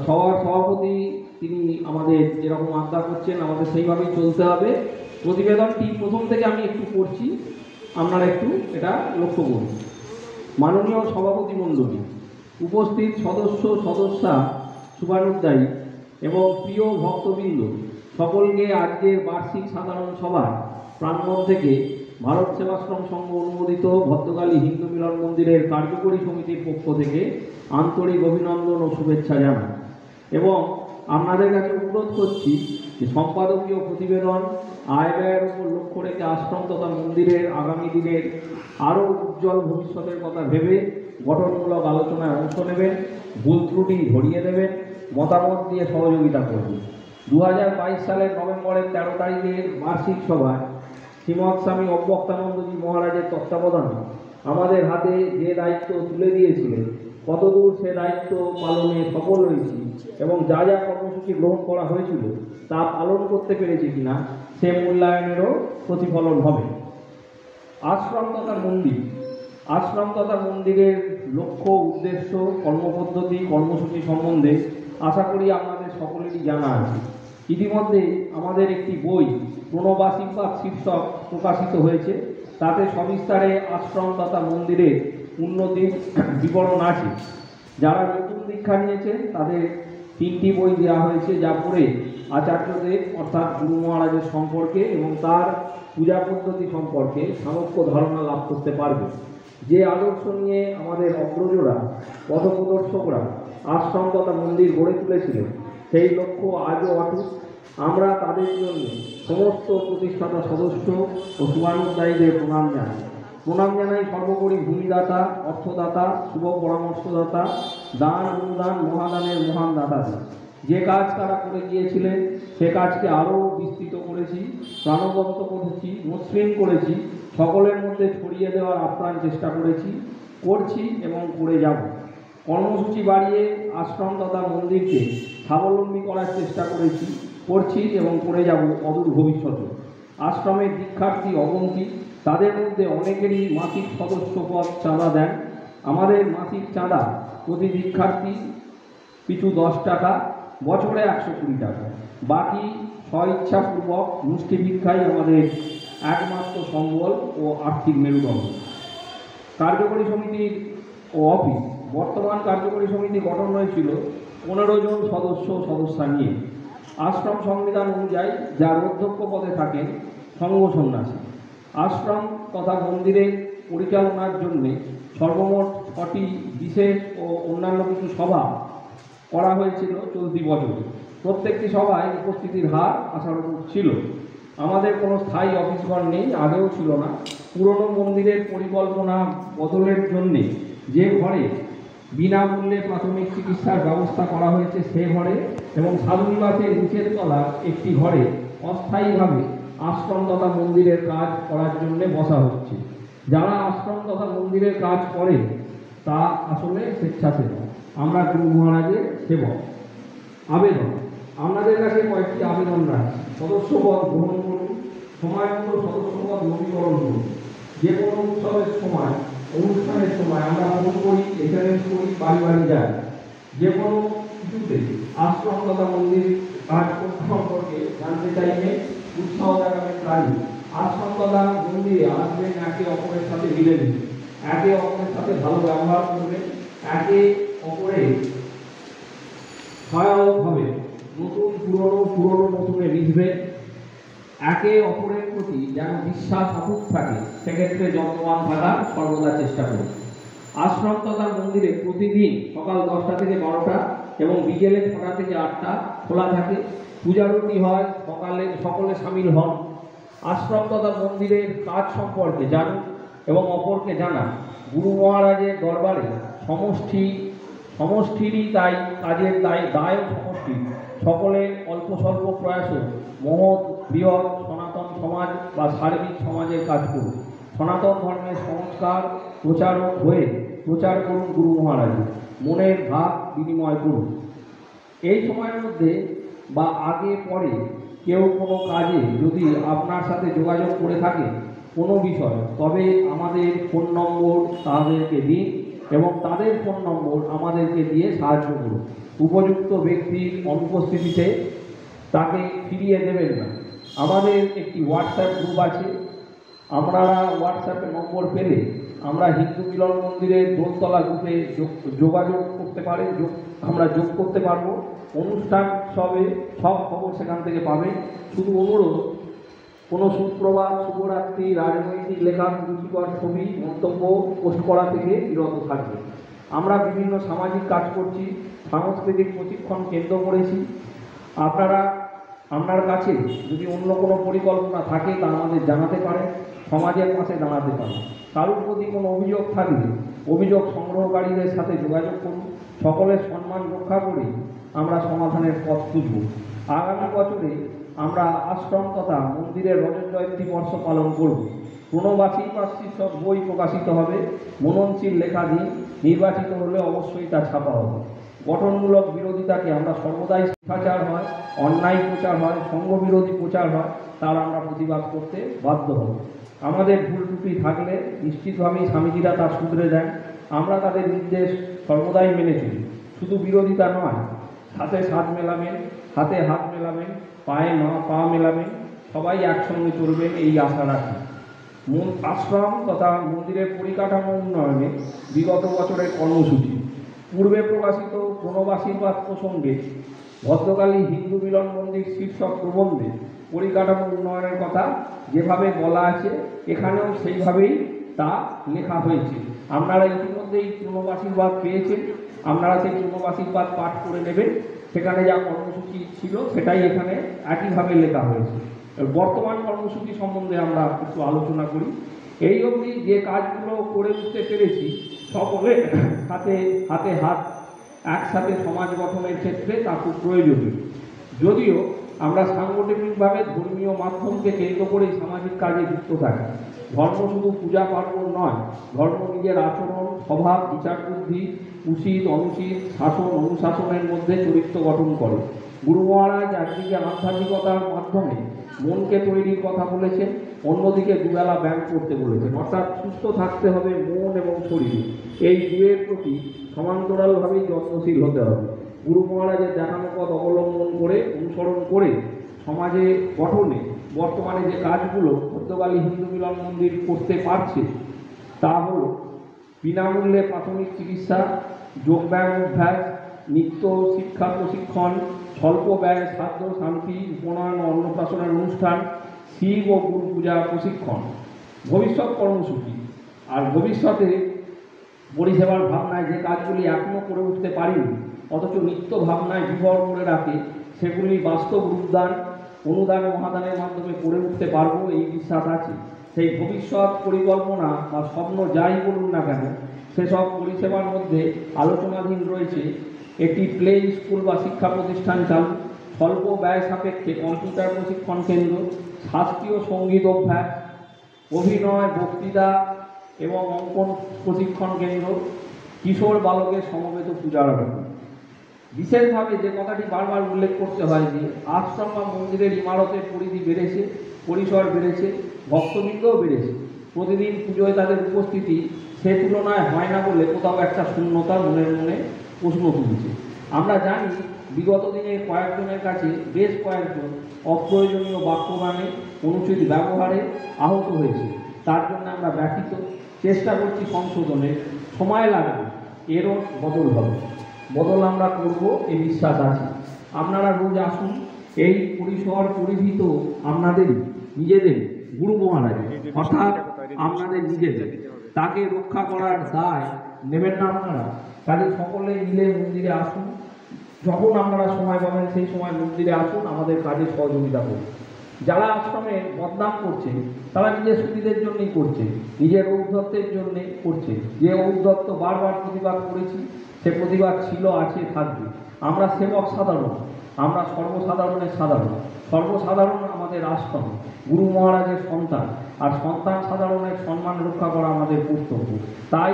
সবার সভাপতি তিনি আমাদের যেরকম আজ্ঞা করছেন আমাদের সেইভাবেই চলতে হবে। প্রতিবেদনটি প্রথম থেকে আমি একটু পড়ছি, আপনারা একটু এটা লক্ষ্য করুন। মাননীয় সভাপতি মণ্ডলী, উপস্থিত সদস্যা শুভানুধ্যায়ী এবং প্রিয় ভক্তবৃন্দ, সকলকে আজকের বার্ষিক সাধারণ সভার প্রাঙ্গণ থেকে ভারত সেবাশ্রম সংঘ অনুমোদিত ভদ্রকালী হিন্দু মিলন মন্দিরের কার্যকরী সমিতির পক্ষ থেকে আন্তরিক অভিনন্দন ও শুভেচ্ছা জানাই এবং আপনাদের কাছে অনুরোধ করছি যে সম্পাদকীয় প্রতিবেদন, আয় ব্যয়ের উপর লক্ষ্য রেখে আশ্রম তথা মন্দিরের আগামী দিনের আরও উজ্জ্বল ভবিষ্যতের কথা ভেবে গঠনমূলক আলোচনায় অংশ নেবেন, ভুল ত্রুটি ধরিয়ে দেবেন, মতামত দিয়ে সহযোগিতা করবেন। 2022 সালের নভেম্বরের 13 তারিখের বার্ষিক সভায় শ্রীমৎ স্বামী অব্যক্তানন্দজি মহারাজের তত্ত্বাবধানে আমাদের হাতে যে দায়িত্ব তুলে দিয়েছিলেন, কতদূর সে দায়িত্ব পালনে সফল হয়েছি এবং যা যা কর্মসূচি গ্রহণ করা হয়েছিল তা পালন করতে পেরেছি কিনা সে মূল্যায়নেরও প্রতিফলন হবে। আশ্রম তথা মন্দিরের লক্ষ্য, উদ্দেশ্য, কর্মপদ্ধতি, কর্মসূচি সম্বন্ধে আশা করি আপনাদের সকলেরই জানা আছে। ইতিমধ্যে আমাদের একটি বই প্রণবাসীবাদ শীর্ষক প্রকাশিত হয়েছে। তাতে সবিস্তারে আশ্রম তথা মন্দিরের উন্নতির বিবরণ আছে। যারা নতুন দীক্ষা নিয়েছে তাদের 3টি বই দেওয়া হয়েছে, যা পড়ে আচার্যদেব অর্থাৎ গুরু মহারাজের সম্পর্কে এবং তার পূজা পদ্ধতি সম্পর্কে সামগ্রিক ধারণা লাভ করতে পারবে। যে আদর্শ নিয়ে আমাদের অগ্রজরা, পথপ্রদর্শকরা আশ্রম তথা মন্দির গড়ে তুলেছিলেন, সেই লক্ষ্য আজও অটুট। আমরা তাদের জন্য সমস্ত প্রতিষ্ঠাতা সদস্য ও শুভানুধ্যায়ীদের প্রণাম জানাই সর্বোপরি ভূমিদাতা, অর্থদাতা, শুভ পরামর্শদাতা, দান অনুদান মহাদানের মহান দাতাদের। যে কাজ তারা করে গিয়েছিলেন সে কাজকে আরও বিস্তৃত করেছি, প্রাণবন্ত করেছি, মসৃণ করেছি, সকলের মধ্যে ছড়িয়ে দেওয়ার আপ্রাণ চেষ্টা করছি এবং করে যাব। কর্মসূচি বাড়িয়ে আশ্রম তথা মন্দিরকে স্বাবলম্বী করার চেষ্টা করছি এবং করে যাব অদূর ভবিষ্যতে। আশ্রমের দীক্ষার্থী অগন্তি, তাদের মধ্যে অনেকেরই মাসিক সদস্যপদ চাঁদা দেন। আমাদের মাসিক চাঁদা প্রতি দীক্ষার্থী পিছু 10 টাকা, বছরে 120 টাকা। বাকি স্বইচ্ছাপূর্বক মুষ্টি ভিক্ষাই আমাদের একমাত্র সম্বল ও আর্থিক মেরুদণ্ড। কার্যকরী সমিতির ও অফিস, বর্তমান কার্যকরী সমিতি গঠন হয়েছিল 15 জন সদস্যা নিয়ে। আশ্রম সংবিধান অনুযায়ী যার অধ্যক্ষ পদে থাকেন সংঘ সন্ন্যাসী। আশ্রম তথা মন্দিরের পরিচালনার জন্য সর্বমোট 6টি বিশেষ ও অন্যান্য কিছু সভা করা হয়েছিল চলতি বছরে। প্রত্যেকটি সভায় উপস্থিতির হার আশানুরূপ ছিল। আমাদের কোনো স্থায়ী অফিসঘর নেই, আগেও ছিল না। পুরনো মন্দিরের পরিকল্পনা বদলের জন্যে যে ঘরে বিনামূল্যে প্রাথমিক চিকিৎসার ব্যবস্থা করা হয়েছে সে ঘরে এবং সাধুনিবাসের নিচের তলার একটি ঘরে অস্থায়ীভাবে আশ্রম তথা মন্দিরের কাজ করার জন্য বসা হচ্ছে। যারা আশ্রম তথা মন্দিরের কাজ করে তা আসলে স্বেচ্ছাসেবক, আমরা গুরু মহারাজের সেবক। আবেদন, আপনাদের কাছে কয়েকটি আবেদন রাখছি। সদস্যপদ গ্রহণ করুন, সময় মতো সদস্যপদ নবীকরণ করুন। যে কোনো উৎসবের সময়, অনুষ্ঠানের সময় আমরা ফোন করি, এসএমএস করি, বাড়ি বাড়ি যাই। যে কোনো কিছুতে আশ্রম তথা মন্দির কাজ সম্পর্কে জানতে চাইলে উৎসাহ দেখাবেন তাই। আশ্রম তথা মন্দিরে আসবেন, একে অপরের সাথে মিলেমিশে, একে অপরের সাথে ভালো ব্যবহার করবেন, একে অপরের সহায়ক হবে, নতুন পুরনো নতুনে মিশবে, একে অপরের প্রতি যেন বিশ্বাস অটুট থাকে সেক্ষেত্রে যত্নবান থাকার সর্বদা চেষ্টা করুন। আশ্রম তথা মন্দিরে প্রতিদিন সকাল 10টা থেকে 12টা এবং বিকেলে 6টা থেকে 8টা খোলা থাকে। পূজারতি হয়, সকলে সামিল হন। আশ্রম তথা মন্দিরের কাজ সম্পর্কে জানুন এবং অপরকে জানান। গুরু মহারাজের দরবারে সমষ্টিরই তাই কাজের দায়ও সমষ্টি। সকলে অল্প স্বল্প প্রয়াসে মহৎ বৃহৎ সনাতন সমাজ বা সার্বিক সমাজের কাজ করুন। সনাতন ধর্মের সংস্কার প্রচারক হয়ে প্রচার করুন গুরু মহারাজের, মনের ভাব বিনিময় করুন। এই সময়ের মধ্যে বা আগে পরে কেউ কোনো কাজে যদি আপনার সাথে যোগাযোগ করে থাকে কোনো বিষয়, তবে আমাদের ফোন নম্বর তাদেরকে দিন। এবং তাদের ফোন নম্বর আমাদেরকে দিয়ে সাহায্য করুন। উপযুক্ত ব্যক্তির অনুপস্থিতিতে তাকে ফিরিয়ে দেবেন না। আমাদের একটি হোয়াটসঅ্যাপ গ্রুপ আছে, আপনারা হোয়াটসঅ্যাপে নম্বর পেলে আমরা হিন্দু মিলন মন্দিরের দোলতলা গ্রুপে যোগাযোগ করতে পারেন, আমরা যোগ করতে পারবো। অনুষ্ঠান সব খবর সেখান থেকে পাবেন। শুধু অনুরোধ, কোনো সুপ্রভাত, শুভরাত্রি, রাজনৈতিক লেখা, রুচিকর ছবি, মন্তব্য পোস্ট করা থেকে বিরত থাকবে। আমরা বিভিন্ন সামাজিক কাজ করছি, সাংস্কৃতিক প্রশিক্ষণ কেন্দ্র করেছি। আপনার কাছে যদি অন্য কোনো পরিকল্পনা থাকে তা আমাদের জানাতে পারেন, সমাজের পাশে দাঁড়াতে পারেন। কারোর প্রতি কোনো অভিযোগ থাকলে অভিযোগ সংগ্রহকারীদের সাথে যোগাযোগ করুন। সকলের সম্মান রক্ষা করে আমরা সমাধানের পথ খুঁজব। আগামী বছরে আমরা আশ্রম তথা মন্দিরের রজত জয়ন্তী বর্ষ পালন করব। প্রণবাসী সব বই প্রকাশিত হবে। মননশীল লেখা দিন, নির্বাচিত হলে অবশ্যই তা ছাপা হবে। গঠনমূলক বিরোধিতাকে আমরা সর্বদাই শিক্ষাচার হয়, অন্যায় প্রচার হয়, সংঘবিরোধী প্রচার হয়, তার আমরা প্রতিবাদ করতে বাধ্য হব। আমাদের ভুল ত্রুটি থাকলে নিশ্চিতভাবেই স্বামীজিরা তা শুধরে দেন। আমরা তাদের নির্দেশ সর্বদাই মেনে চলি। শুধু বিরোধিতা নয়, হাতে হাত মেলাবেন, হাতে হাত মেলাবেন, পায়ে পা মেলাবেন, সবাই একসঙ্গে চলবেন, এই আশা রাখি। আশ্রম তথা মন্দিরের পরিকাঠামো উন্নয়নে বিগত বছরের কর্মসূচি। পূর্বে প্রকাশিত প্রণবাসীবাদ প্রসঙ্গে ভদ্রকালী হিন্দু মিলন মন্দির শীর্ষক প্রবন্ধে পরিকাঠামো উন্নয়নের কথা যেভাবে বলা আছে এখানেও সেইভাবেই তা লেখা হয়েছে। আপনারা ইতিমধ্যেই প্রণবাসীবাদ পেয়েছেন, আপনারা সেই প্রণবাসীবাদ পাঠ করে নেবেন। সেখানে যা কর্মসূচি ছিল সেটাই এখানে একইভাবে লেখা হয়েছে। বর্তমান কর্মসূচি সম্বন্ধে আমরা একটু আলোচনা করি। এই অবধি যে কাজগুলো করে উঠতে পেরেছি সকলে হাতে হাত একসাথে সমাজ গঠনের ক্ষেত্রে তা খুব প্রয়োজনীয়। যদিও আমরা সাংগঠনিকভাবে ধর্মীয় মাধ্যমকে কেন্দ্র করে সামাজিক কাজে যুক্ত থাকি। ধর্ম শুধু পূজা পার্বণ নয়, ধর্ম নিজের আচরণ, স্বভাব, বিচার বুদ্ধি, উচিত অনুচিত, শাসন অনুশাসনের মধ্যে চরিত্র গঠন করে। গুরু মহারাজ একদিকে আধ্যাত্মিকতার মাধ্যমে মনকে তৈরির কথা বলেছেন, অন্যদিকে দুবেলা ব্যায়াম করতে বলেছেন। অর্থাৎ সুস্থ থাকতে হবে মন এবং শরীর, এই দুয়ের প্রতি সমান্তরালভাবেই যত্নশীল হতে হবে। গুরু মহারাজের দেখানো পথ অবলম্বন করে অনুসরণ করে সমাজে গঠনে বর্তমানে যে কাজগুলো ভদ্রকালী হিন্দু মিলন মন্দির করতে পারছে তা হল বিনামূল্যে প্রাথমিক চিকিৎসা, যোগব্যায়াম অভ্যাস, নিত্য শিক্ষা প্রশিক্ষণ, স্বল্প ব্যয় শ্রাদ্ধ শান্তি উপনয়ন ও অন্নপ্রাশনের অনুষ্ঠান, শিব ও গুরু পূজা প্রশিক্ষণ। ভবিষ্যৎ কর্মসূচি আর ভবিষ্যতে পরিষেবার ভাবনায় যে কাজগুলি এখনও করে উঠতে পারিনি অথচ নিত্য ভাবনায় বিভর করে রাখে সেগুলি বাস্তব রূপদান, অনুদান মহাদানের মাধ্যমে করে উঠতে পারবো এই বিশ্বাস আছে। সেই ভবিষ্যৎ পরিকল্পনা বা স্বপ্ন যাই বলুন না কেন সেসব পরিষেবার মধ্যে আলোচনাধীন রয়েছে একটি প্লে স্কুল বা শিক্ষা প্রতিষ্ঠান চালু, স্বল্প ব্যয় সাপেক্ষে কম্পিউটার প্রশিক্ষণ কেন্দ্র, শাস্ত্রীয় সঙ্গীত অভ্যাস, অভিনয়, বক্তৃতা এবং অঙ্কন প্রশিক্ষণ কেন্দ্র, কিশোর বালকের সমবেত পূজার আয়োজন। বিশেষভাবে যে কথাটি বারবার উল্লেখ করতে হয় যে আশ্রম বা মন্দিরের ইমারতের পরিধি বেড়েছে, পরিসর বেড়েছে, ভক্তবৃন্দও বেড়েছে। প্রতিদিন পুজোয় তাদের উপস্থিতি সে তুলনায় হয় না বলে কোথাও একটা শূন্যতা মনে প্রশ্ন তুলছে। আমরা জানি বিগত দিনে কয়েকজনের কাছে বেশ কয়েকজন অপ্রয়োজনীয় বাক্যবাণে অনুচিত ব্যবহারে আহত হয়েছে। তার জন্য আমরা ব্যথিত, চেষ্টা করছি সংশোধনের। সময় লাগবে, এরও বদল হবে, বদল আমরা করব এই বিশ্বাস আছে। আপনারা রোজ আসুন, এই পরিসর পরিধি তো আপনাদেরই, নিজেদের গুরু মহারাজের, অর্থাৎ আপনাদের নিজেদের, তাকে রক্ষা করার দায় নেবেন না আপনারা। কাজে সকলে মিলে মন্দিরে আসুন, যখন আপনারা সময় পাবেন সেই সময় মন্দিরে আসুন, আমাদের কাজে সহযোগিতা করুন। যারা আশ্রমে বদনাম করছে তারা নিজের সুবিধের জন্যই করছে, নিজের ঔদ্ধত্যের জন্যে করছে। যে ঔদ্ধত্য বারবার প্রতিবাদ করেছি সে প্রতিবাদ ছিল, আছে, থাকবে। আমরা সেবক সাধারণ, আমরা সর্বসাধারণের সাধারণ। সর্বসাধারণ আমাদের আশ্রম, গুরু মহারাজের সন্তান, আর সন্তান সাধারণের সম্মান রক্ষা করা আমাদের কর্তব্য। তাই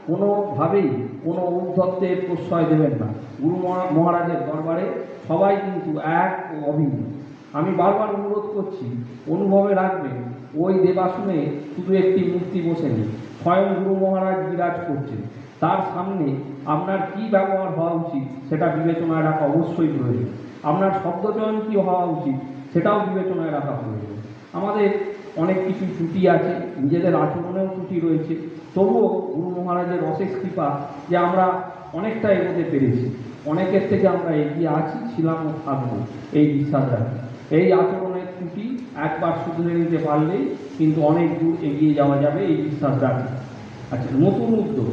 কোনোভাবেই কোনো ঔদ্ধত্যের প্রশ্রয় দেবেন না। গুরু মহারাজের দরবারে সবাই কিন্তু এক ও অভিন্ন। আমি বারবার অনুরোধ করছি, অনুভবে রাখবেন ওই দেবাসনে শুধু একটি মূর্তি বসেনি, স্বয়ং গুরু মহারাজ বিরাজ করছেন। তার সামনে আপনার কি ব্যবহার হওয়া উচিত সেটা বিবেচনায় রাখা অবশ্যই প্রয়োজন। আপনার শব্দচয়ন কী হওয়া উচিত সেটাও বিবেচনায় রাখা প্রয়োজন। আমাদের অনেক কিছু ত্রুটি আছে, নিজেদের আচরণেও ত্রুটি রয়েছে, তবুও গুরু মহারাজের অশেষ কৃপা যে আমরা অনেকটা এগোতে পেরেছি, অনেকের থেকে আমরা এগিয়ে আছি, ছিলাম ও থাকবো, এই বিশ্বাস রাখি। এই আচরণের ত্রুটি একবার শুধরে নিতে পারলেই কিন্তু অনেক দূর এগিয়ে যাওয়া যাবে, এই বিশ্বাস রাখি। আচ্ছা, নতুন উদ্যোগ,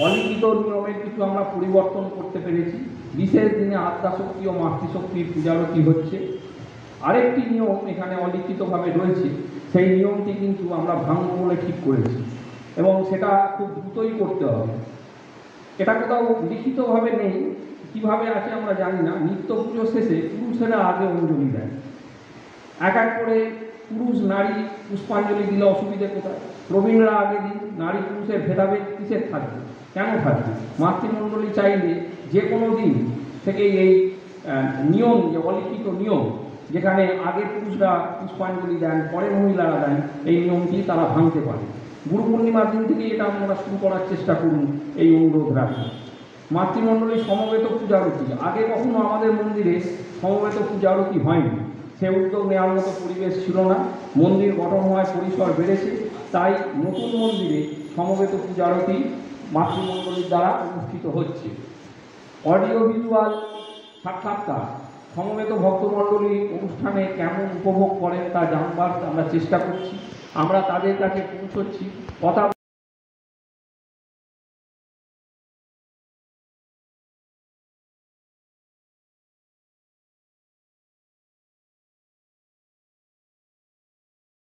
অলিখিত নিয়মের কিছু আমরা পরিবর্তন করতে পেরেছি। বিশেষ দিনে আদ্যাশক্তি ও মাতৃশক্তির পূজারতি হচ্ছে। আরেকটি নিয়ম এখানে অলিখিতভাবে রয়েছে, সেই নিয়মটি কিন্তু আমরা ভাঙব বলে ঠিক করেছি এবং সেটা খুব দ্রুতই করতে হবে। এটা কোথাও লিখিতভাবে নেই, কীভাবে আছে আমরা জানি না। নিত্য পুজো শেষে পুরুষেরা আগে অঞ্জলি দেয়, এক এক করে পুরুষ নারী পুষ্পাঞ্জলি দিলে অসুবিধে কোথায়? প্রবীণরা আগে দিন, নারী পুরুষের ভেদাভেদ কিসের থাকবে, কেন থাকবে? মাতৃমণ্ডলী চাইলে যে কোনো দিন থেকেই এই নিয়ম, যে অলিখিত নিয়ম, যেখানে আগে পুরুষরা পুষ্পাঞ্জলি দেন পরে মহিলারা দেন, এই নিয়মটি তারা ভাঙতে পারে। গুরু পূর্ণিমার দিন থেকে এটা আমরা শুরু করার চেষ্টা করুন, এই অনুরোধ রাখি। মাতৃমণ্ডলীর সমবেত পূজারতি, আগে কখনো আমাদের মন্দিরে সমবেত পূজারতি হয়নি, সে উদ্যোগ নেওয়ার মতো পরিবেশ ছিল না। মন্দির গঠন হওয়ায় পরিসর বেড়েছে, তাই নতুন মন্দিরে সমবেত পূজারতি মাতৃমণ্ডলীর দ্বারা অনুষ্ঠিত হচ্ছে। অডিও ভিজুয়াল সাক্ষাৎকার, সমবেত ভক্তমণ্ডলী অনুষ্ঠানে কেমন উপভোগ করেন তা জানবার আমরা চেষ্টা করছি, আমরা তাদের কাছে পৌঁছচ্ছি। কথা